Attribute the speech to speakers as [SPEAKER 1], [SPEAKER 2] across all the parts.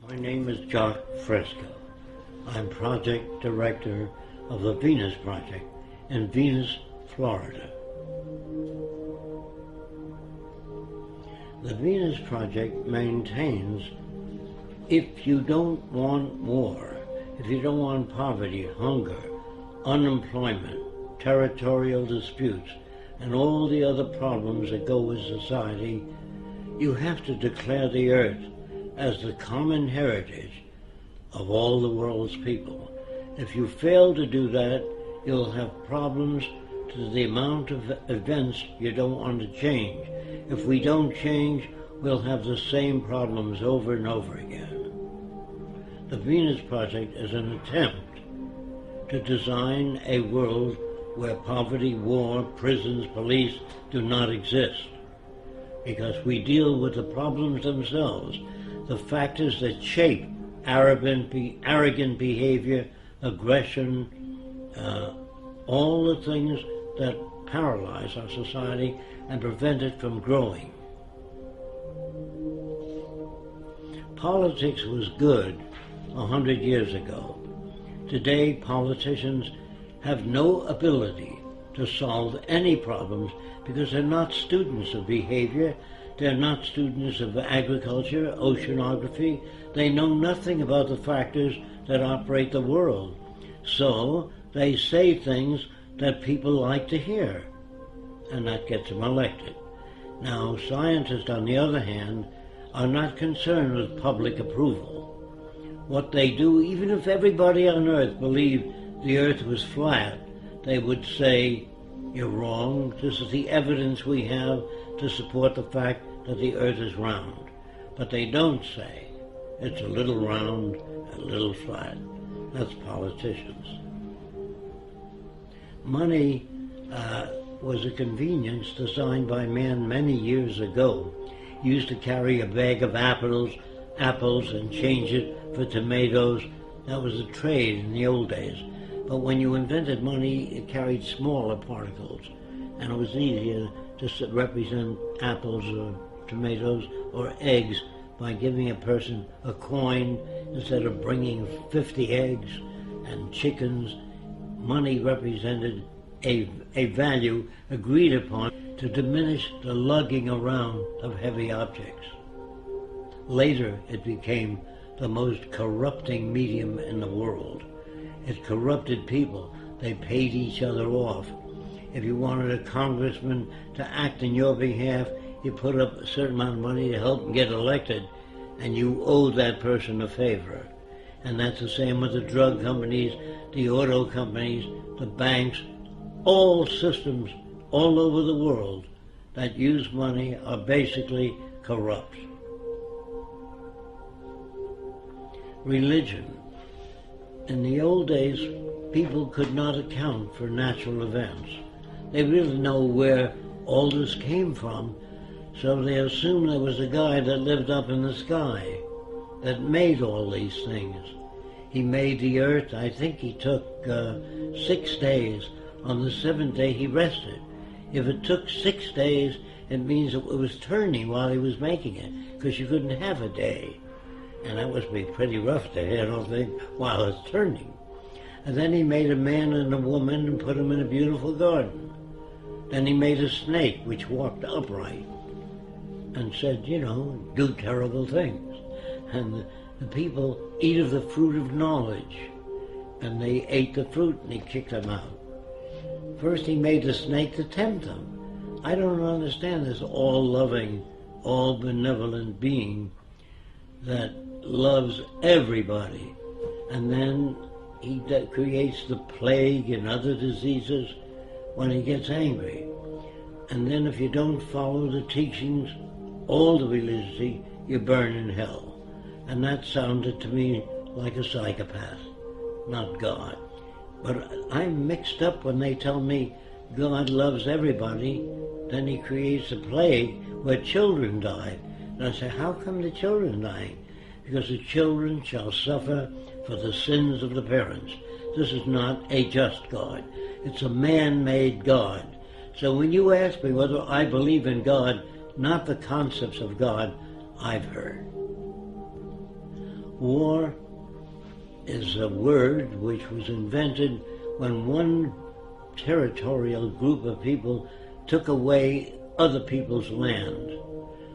[SPEAKER 1] My name is Jacque Fresco. I'm project director of the Venus Project in Venus, Florida. The Venus Project maintains if you don't want war, if you don't want poverty, hunger, unemployment, territorial disputes, and all the other problems that go with society, you have to declare the earth as the common heritage of all the world's people. If you fail to do that, you'll have problems to the amount of events you don't want to change. If we don't change, we'll have the same problems over and over again. The Venus Project is an attempt to design a world where poverty, war, prisons, police do not exist, because we deal with the problems themselves, the factors that shape arrogant behavior, aggression, all the things that paralyze our society and prevent it from growing. Politics was good 100 years ago. Today, politicians have no ability to solve any problems because they're not students of behavior, they're not students of agriculture, oceanography. They know nothing about the factors that operate the world. So they say things that people like to hear, and that gets them elected. Now, scientists, on the other hand, are not concerned with public approval. What they do, even if everybody on Earth believed the Earth was flat, they would say, "You're wrong. This is the evidence we have to support the fact that the Earth is round." But they don't say, it's a little round, a little flat. That's politicians. Money was a convenience designed by man many years ago. He used to carry a bag of apples and change it for tomatoes. That was a trade in the old days. But when you invented money, it carried smaller particles, and it was easier to represent apples or tomatoes or eggs by giving a person a coin instead of bringing 50 eggs and chickens. Money represented a value agreed upon to diminish the lugging around of heavy objects. Later, it became the most corrupting medium in the world. It corrupted people. They paid each other off. If you wanted a congressman to act in your behalf, you put up a certain amount of money to help him get elected, and you owe that person a favor. And that's the same with the drug companies, the auto companies, the banks. All systems all over the world that use money are basically corrupt. Religion. In the old days, people could not account for natural events. They really know where all this came from, so they assumed there was a guy that lived up in the sky that made all these things. He made the earth. I think he took 6 days. On the 7th day, he rested. If it took 6 days, it means it was turning while he was making it, because you couldn't have a day. And that must be pretty rough to handle things while it's turning. And then he made a man and a woman and put them in a beautiful garden. Then he made a snake which walked upright and said, do terrible things. And the people eat of the fruit of knowledge. And they ate the fruit and he kicked them out. First he made the snake to tempt them. I don't understand this all-loving, all-benevolent being that loves everybody. And then he creates the plague and other diseases when he gets angry. And then if you don't follow the teachings, all the religiosity, you burn in hell. And that sounded to me like a psychopath, not God. But I'm mixed up when they tell me God loves everybody, then he creates a plague where children died. And I say, how come the children dying? Because the children shall suffer for the sins of the parents. This is not a just God. It's a man-made God. So when you ask me whether I believe in God, not the concepts of God I've heard. War is a word which was invented when one territorial group of people took away other people's land.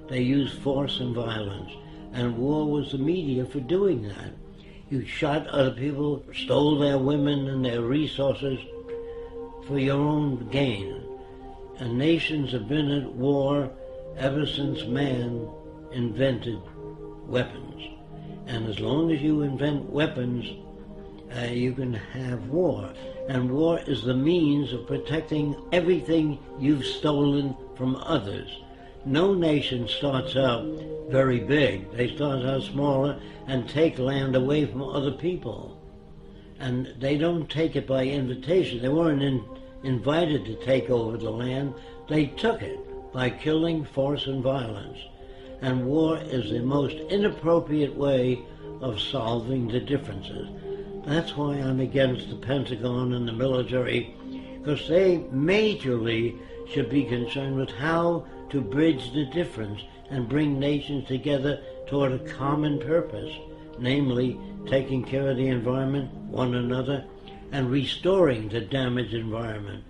[SPEAKER 1] They used force and violence, and war was the media for doing that. You shot other people, stole their women and their resources for your own gain. And nations have been at war ever since man invented weapons. And as long as you invent weapons, you can have war. And war is the means of protecting everything you've stolen from others. No nation starts out very big. They start out smaller and take land away from other people. And they don't take it by invitation. They weren't invited to take over the land. They took it by killing, force, and violence. And war is the most inappropriate way of solving the differences. That's why I'm against the Pentagon and the military, because they majorly should be concerned with how to bridge the difference and bring nations together toward a common purpose, namely taking care of the environment, one another, and restoring the damaged environment.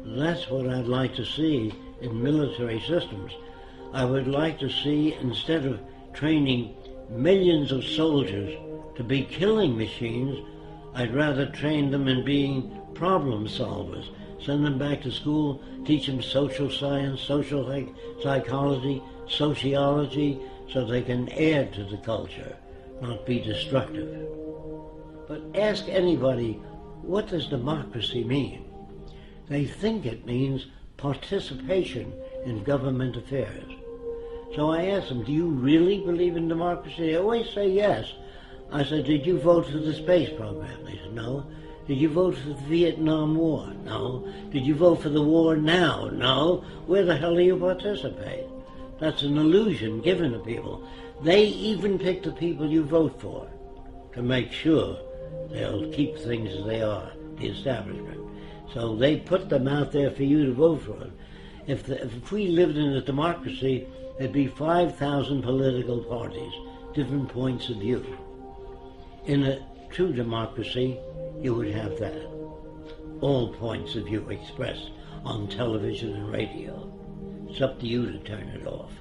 [SPEAKER 1] That's what I'd like to see in military systems. I would like to see, instead of training millions of soldiers to be killing machines, I'd rather train them in being problem solvers. Send them back to school, teach them social science, social psychology, sociology, so they can add to the culture, not be destructive. But ask anybody, what does democracy mean? They think it means participation in government affairs. So I asked them, do you really believe in democracy? They always say yes. I said, did you vote for the space program? They said, no. Did you vote for the Vietnam War? No. Did you vote for the war now? No. Where the hell do you participate? That's an illusion given to people. They even pick the people you vote for to make sure they'll keep things as they are, the establishment. So they put them out there for you to vote for them. If we lived in a democracy, there'd be 5,000 political parties, different points of view. In a true democracy, you would have that. All points of view expressed on television and radio. It's up to you to turn it off.